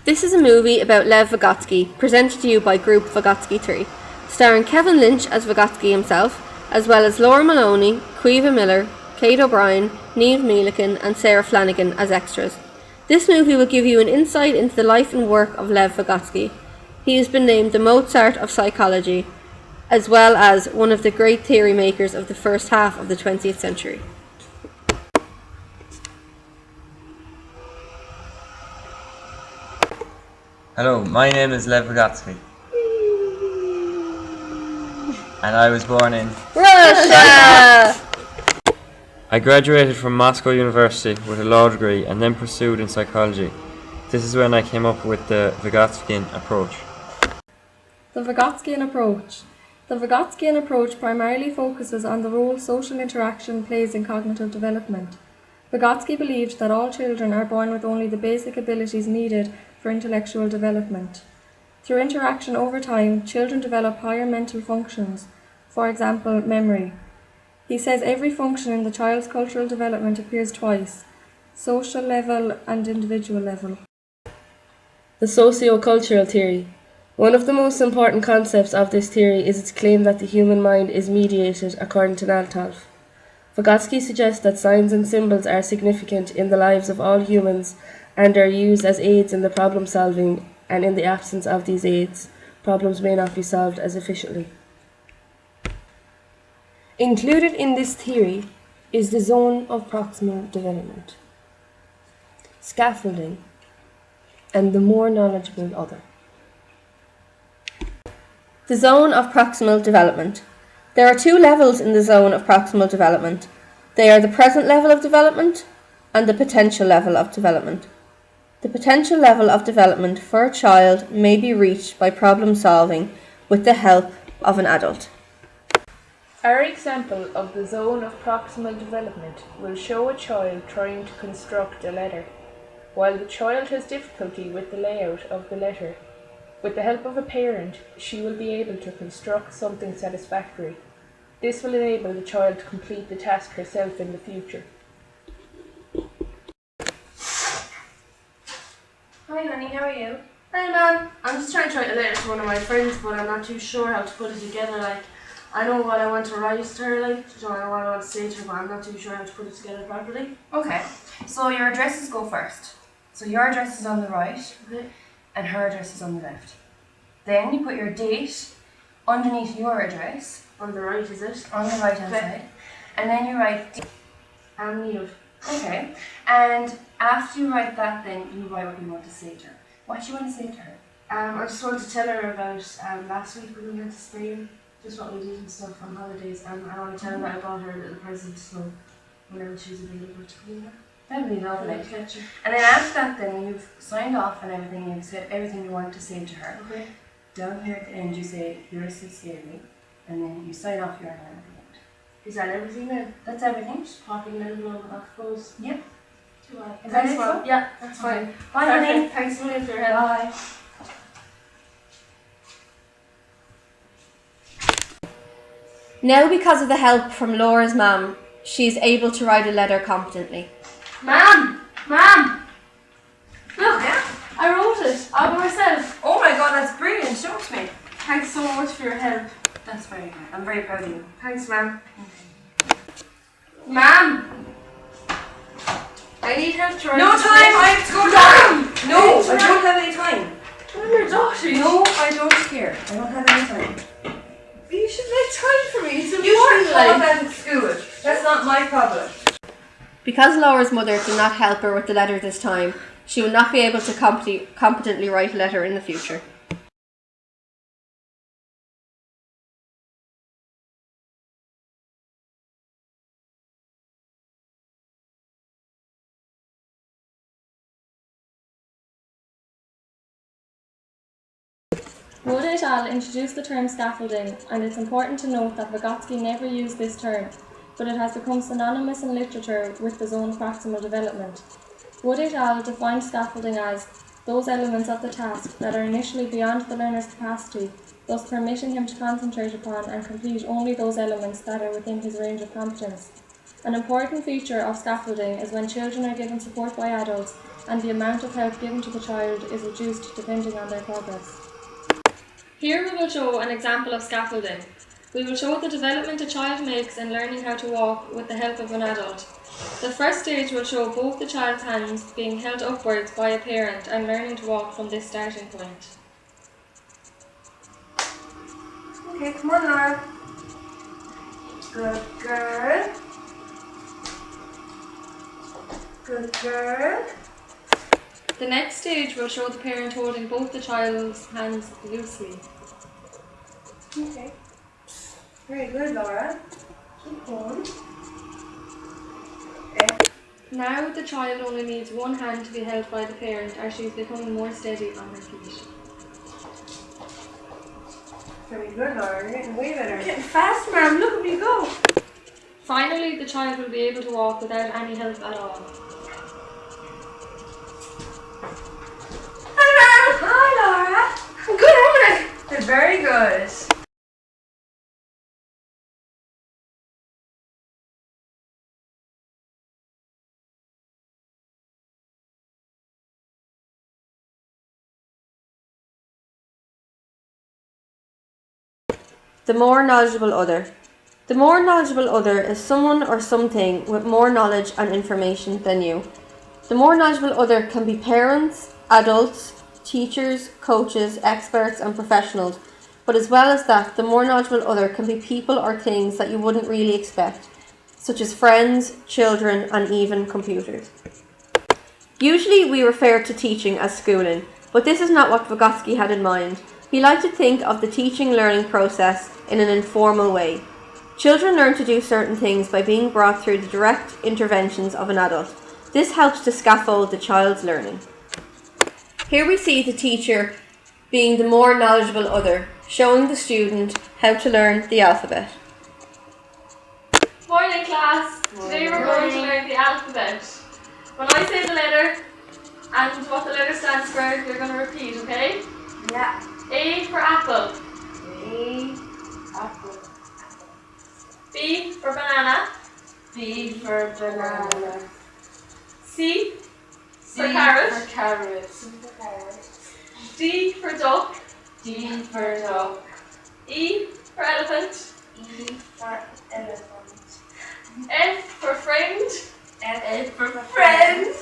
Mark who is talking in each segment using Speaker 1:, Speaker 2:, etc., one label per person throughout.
Speaker 1: This is a movie about Lev Vygotsky, presented to you by Group Vygotsky 3, starring Kevin Lynch as Vygotsky himself, as well as Laura Maloney, Caoimhe Miller, Kate O'Brien, Niamh Mealakin and Sarah Flanagan as extras. This movie will give you an insight into the life and work of Lev Vygotsky. He has been named the Mozart of psychology, as well as one of the great theory makers of the first half of the 20th century.
Speaker 2: Hello, my name is Lev Vygotsky. And I was born in
Speaker 1: Russia!
Speaker 2: I graduated from Moscow University with a law degree and then pursued in psychology. This is when I came up with the Vygotskian Approach.
Speaker 3: The Vygotskian Approach. The Vygotskian Approach primarily focuses on the role social interaction plays in cognitive development. Vygotsky believed that all children are born with only the basic abilities needed for intellectual development. Through interaction over time, children develop higher mental functions, for example, memory. He says every function in the child's cultural development appears twice, social level and individual level.
Speaker 4: The socio-cultural theory. One of the most important concepts of this theory is its claim that the human mind is mediated according to Untitled. Vygotsky suggests that signs and symbols are significant in the lives of all humans and are used as aids in the problem solving, and in the absence of these aids, problems may not be solved as efficiently. Included in this theory is the zone of proximal development, scaffolding, and the more knowledgeable other.
Speaker 1: The zone of proximal development. There are two levels in the zone of proximal development. They are the present level of development and the potential level of development. The potential level of development for a child may be reached by problem solving with the help of an adult.
Speaker 5: Our example of the zone of proximal development will show a child trying to construct a letter. While the child has difficulty with the layout of the letter, with the help of a parent, she will be able to construct something satisfactory. This will enable the child to complete the task herself in the future.
Speaker 6: Hi honey, how are you? Hi Mum. I'm just trying to write a letter to one of my friends, but I'm not too sure how to put it together. I know what I want to write to her, I know what I want to say to her, but I'm not too sure how to put it together properly.
Speaker 7: Okay, so your addresses go first. So your address is on the right,
Speaker 6: Okay.
Speaker 7: and her address is on the left. Then you put your date underneath your address.
Speaker 6: On the right, is it?
Speaker 7: On the right hand side. And then you write
Speaker 6: Niamh.
Speaker 7: okay. And after you write that, then you write what you want to say to her. What do you want to say to her?
Speaker 6: I just want to tell her about last week when we went to Spain, just what we did and stuff on holidays, and I want to tell her that I bought her a little present, so whenever she's available to come here.
Speaker 7: That'd be lovely.
Speaker 6: I'll catch her.
Speaker 7: And then after that, then you've signed off and everything, you've said everything you want to say to her.
Speaker 6: Okay.
Speaker 7: Down here at the end you say, yours sincerely, and then you sign off your name at the end.
Speaker 6: Is that everything then?
Speaker 7: That's everything.
Speaker 6: Just popping an envelope, I suppose.
Speaker 7: Yep.
Speaker 6: Is that
Speaker 7: Thanks,
Speaker 6: it?
Speaker 7: Mum.
Speaker 6: Yeah, that's fine.
Speaker 7: Bye,
Speaker 6: Perfect.
Speaker 7: honey.
Speaker 6: Thanks a million for your help.
Speaker 7: Bye.
Speaker 1: Now, because of the help from Laura's mum, she is able to write a letter competently.
Speaker 6: Mum! Mum! Look, I wrote it all by myself.
Speaker 7: Oh my god, that's brilliant. Show it to me.
Speaker 6: Thanks so much for your help.
Speaker 7: That's very good. I'm very proud of you.
Speaker 6: Thanks, Mum. Mum! I need help to write
Speaker 7: No
Speaker 6: this
Speaker 7: time,
Speaker 6: letter.
Speaker 7: I have to go down. No, I don't have any time.
Speaker 6: I'm your daughter.
Speaker 7: No, I don't care. I don't have any time.
Speaker 6: You should make time for me. It's
Speaker 7: You should
Speaker 6: important.
Speaker 7: call that at school. That's not my problem.
Speaker 1: Because Laura's mother did not help her with the letter this time, she will not be able to competently write a letter in the future.
Speaker 3: Wood et al. Introduced the term scaffolding, and it's important to note that Vygotsky never used this term, but it has become synonymous in literature with the zone of proximal development. Wood et al. Defined scaffolding as those elements of the task that are initially beyond the learner's capacity, thus permitting him to concentrate upon and complete only those elements that are within his range of competence. An important feature of scaffolding is when children are given support by adults, and the amount of help given to the child is reduced depending on their progress. Here we will show an example of scaffolding. We will show the development a child makes in learning how to walk with the help of an adult. The first stage will show both the child's hands being held upwards by a parent and learning to walk from this starting point.
Speaker 6: Okay, come on, Laura. Good girl. Good girl.
Speaker 3: The next stage will show the parent holding both the child's hands loosely.
Speaker 6: Okay. Very good, Laura. Keep going. Okay.
Speaker 3: Now the child only needs one hand to be held by the parent as she is becoming more steady on her feet.
Speaker 6: Very good, Laura. You're getting way better. You're getting fast, ma'am. Look at me go.
Speaker 3: Finally, the child will be able to walk without any help at all.
Speaker 6: Hi, ma'am. Hi, Laura. Good, woman. They're very good.
Speaker 1: The more knowledgeable other. The more knowledgeable other is someone or something with more knowledge and information than you. The more knowledgeable other can be parents, adults, teachers, coaches, experts and professionals. But as well as that, the more knowledgeable other can be people or things that you wouldn't really expect, such as friends, children and even computers. Usually we refer to teaching as schooling, but this is not what Vygotsky had in mind. He liked to think of the teaching-learning process in an informal way. Children learn to do certain things by being brought through the direct interventions of an adult. This helps to scaffold the child's learning. Here we see the teacher being the more knowledgeable other, showing the student how to learn the alphabet.
Speaker 3: Morning, class. Today we're going to learn the alphabet. When I say the letter and what the letter stands for, you're going to repeat, okay?
Speaker 6: Yeah.
Speaker 3: A for apple.
Speaker 6: A. Apple.
Speaker 3: B for banana.
Speaker 6: B for banana.
Speaker 3: C
Speaker 6: C
Speaker 3: for carrot.
Speaker 6: for carrot. C for carrot.
Speaker 3: D for duck.
Speaker 6: D for dog.
Speaker 3: E for elephant.
Speaker 6: E for elephant.
Speaker 3: F for friend.
Speaker 6: F for friend.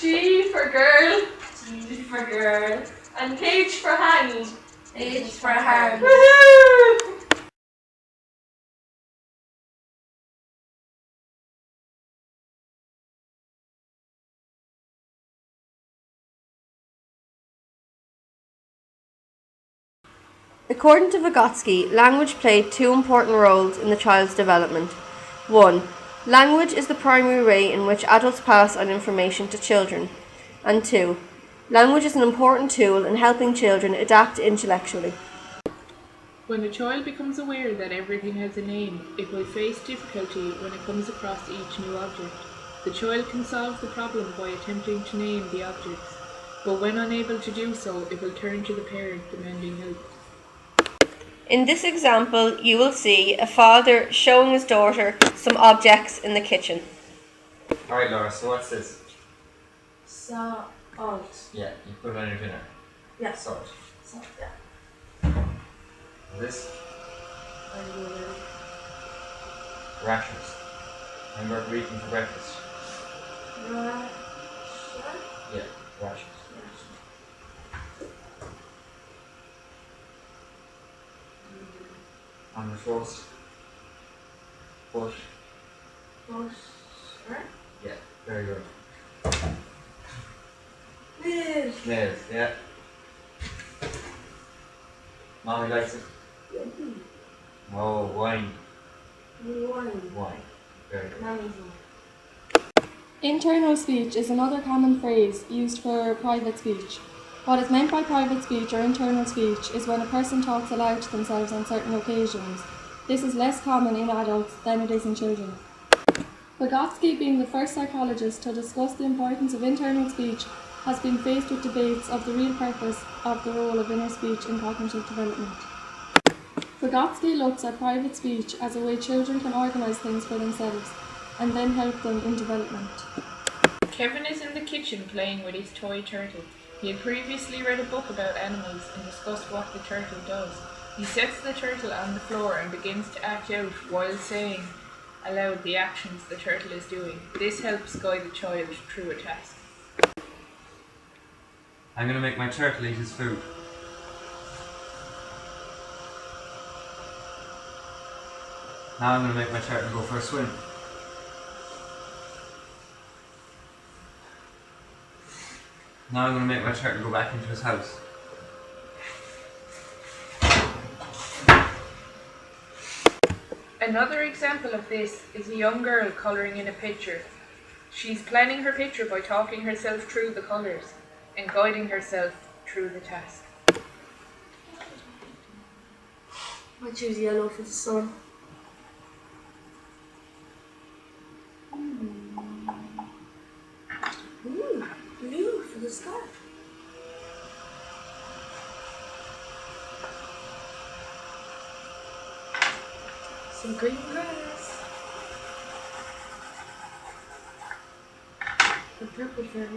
Speaker 3: G for girl.
Speaker 6: G for girl.
Speaker 3: And H for hand.
Speaker 6: H for hand.
Speaker 3: Woohoo!
Speaker 1: According to Vygotsky, language played two important roles in the child's development. 1. Language is the primary way in which adults pass on information to children. And 2. Language is an important tool in helping children adapt intellectually.
Speaker 5: When a child becomes aware that everything has a name, it will face difficulty when it comes across each new object. The child can solve the problem by attempting to name the objects, but when unable to do so, it will turn to the parent demanding help.
Speaker 1: In this example, you will see a father showing his daughter some objects in the kitchen.
Speaker 2: Alright, Laura, so what's this?
Speaker 6: Salt.
Speaker 2: Yeah, you put it on your dinner.
Speaker 6: Yeah.
Speaker 2: Salt.
Speaker 6: Salt, yeah.
Speaker 2: This? Rashers. Remember what we're eating for breakfast? Yeah, rashers. On the toast. Bush. Yeah, very good. Nails, yeah. Mommy likes it. Oh, wine. Wine. Very good.
Speaker 3: Internal speech is another common phrase used for private speech. What is meant by private speech or internal speech is when a person talks aloud to themselves on certain occasions. This is less common in adults than it is in children. Vygotsky, being the first psychologist to discuss the importance of internal speech, has been faced with debates of the real purpose of the role of inner speech in cognitive development. Vygotsky looks at private speech as a way children can organise things for themselves and then help them in development.
Speaker 5: Kevin is in the kitchen playing with his toy turtle. He had previously read a book about animals and discussed what the turtle does. He sets the turtle on the floor and begins to act out while saying aloud the actions the turtle is doing. This helps guide the child through a task.
Speaker 2: I'm going to make my turtle eat his food. Now I'm going to make my turtle go for a swim. Now I'm going to make my turtle go back into his house.
Speaker 5: Another example of this is a young girl colouring in a picture. She's planning her picture by talking herself through the colours and guiding herself through the task.
Speaker 6: I choose yellow for the sun. Blue for the sky. Some green grass. The purple for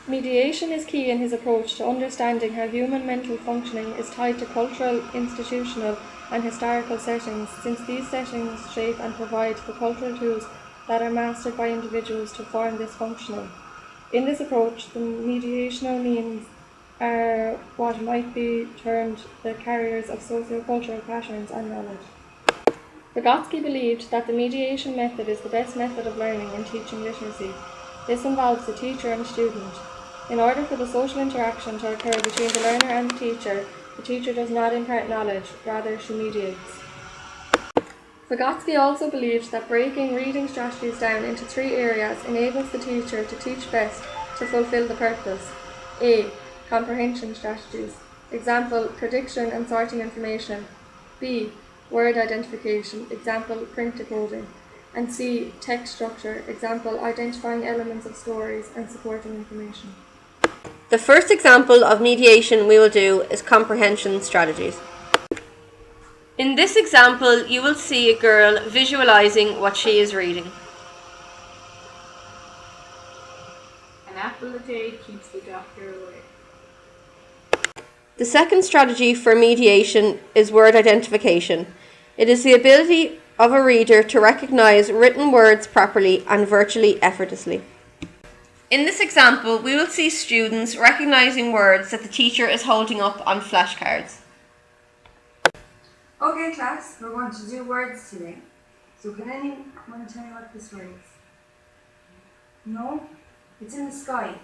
Speaker 3: Mediation is key in his approach to understanding how human mental functioning is tied to cultural, institutional, and historical settings, since these settings shape and provide the cultural tools that are mastered by individuals to form this functioning. In this approach, the mediational means are what might be termed the carriers of socio-cultural patterns and knowledge. Vygotsky believed that the mediation method is the best method of learning and teaching literacy. This involves the teacher and student. In order for the social interaction to occur between the learner and the teacher does not impart knowledge, rather she mediates. Vygotsky also believed that breaking reading strategies down into 3 areas enables the teacher to teach best to fulfill the purpose. A. Comprehension strategies. Example, prediction and sorting information. B. Word identification. Example, print decoding. And C. Text structure. Example, identifying elements of stories and supporting information.
Speaker 1: The first example of mediation we will do is comprehension strategies. In this example, you will see a girl visualizing what she is reading.
Speaker 5: An apple a day keeps the doctor away.
Speaker 1: The second strategy for mediation is word identification. It is the ability of a reader to recognize written words properly and virtually effortlessly. In this example, we will see students recognizing words that the teacher is holding up on flashcards.
Speaker 7: Okay, class, we're going to do words today. So can anyone tell me what this word is? No? It's in the sky.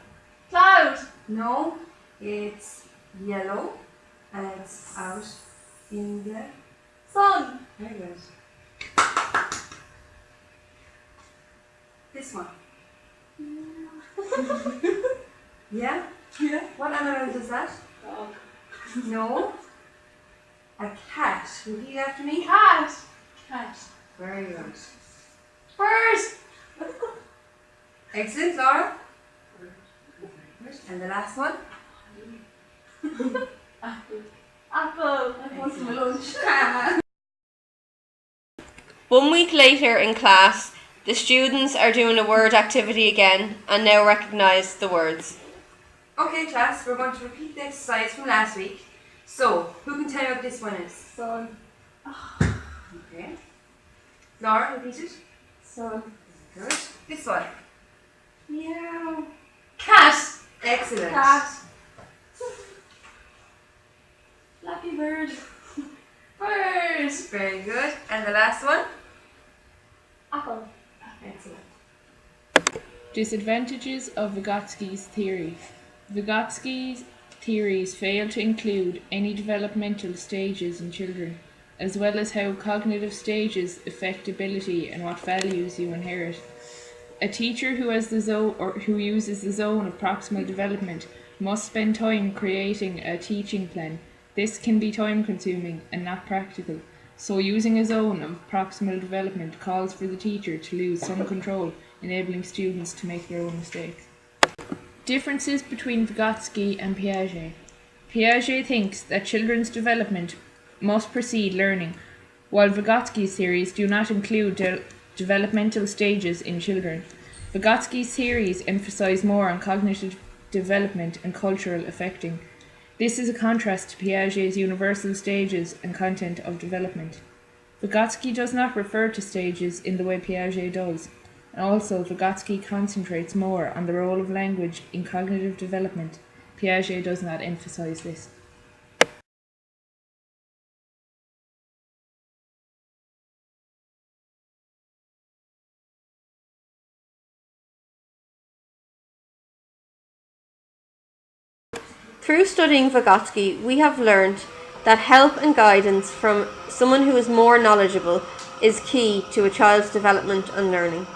Speaker 6: Cloud.
Speaker 7: No? It's yellow and it's out in the
Speaker 6: Sun.
Speaker 7: very good. This one. Yeah?
Speaker 6: Yeah.
Speaker 7: What animal does that?
Speaker 6: Dog.
Speaker 7: No. A cat. Repeat after me.
Speaker 6: Cat. Cat.
Speaker 7: Very good.
Speaker 6: Bird.
Speaker 7: Excellent, Laura. And the last one.
Speaker 6: Apple. Apple. I want my lunch.
Speaker 1: 1 week later in class, the students are doing a word activity again and now recognize the words.
Speaker 7: Okay, class, we're going to repeat the exercise from last week. So, who can tell me what this one is?
Speaker 6: Sun.
Speaker 7: Okay. Laura, repeat it.
Speaker 6: Sun.
Speaker 7: Good. This one.
Speaker 6: Meow. Cat.
Speaker 7: Excellent.
Speaker 6: Cat. Flappy bird. Bird.
Speaker 7: Very good. And the last one?
Speaker 6: Apple.
Speaker 7: Excellent.
Speaker 5: Disadvantages of Vygotsky's theory. Vygotsky's theories fail to include any developmental stages in children, as well as how cognitive stages affect ability and what values you inherit. A teacher who uses the zone of proximal development must spend time creating a teaching plan. This can be time-consuming and not practical, so using a zone of proximal development calls for the teacher to lose some control, enabling students to make their own mistakes. Differences between Vygotsky and Piaget. Piaget thinks that children's development must precede learning, while Vygotsky's theories do not include developmental stages in children. Vygotsky's theories emphasize more on cognitive development and cultural affecting. This is a contrast to Piaget's universal stages and content of development. Vygotsky does not refer to stages in the way Piaget does, and also Vygotsky concentrates more on the role of language in cognitive development. Piaget does not emphasize this.
Speaker 1: Through studying Vygotsky, we have learned that help and guidance from someone who is more knowledgeable is key to a child's development and learning.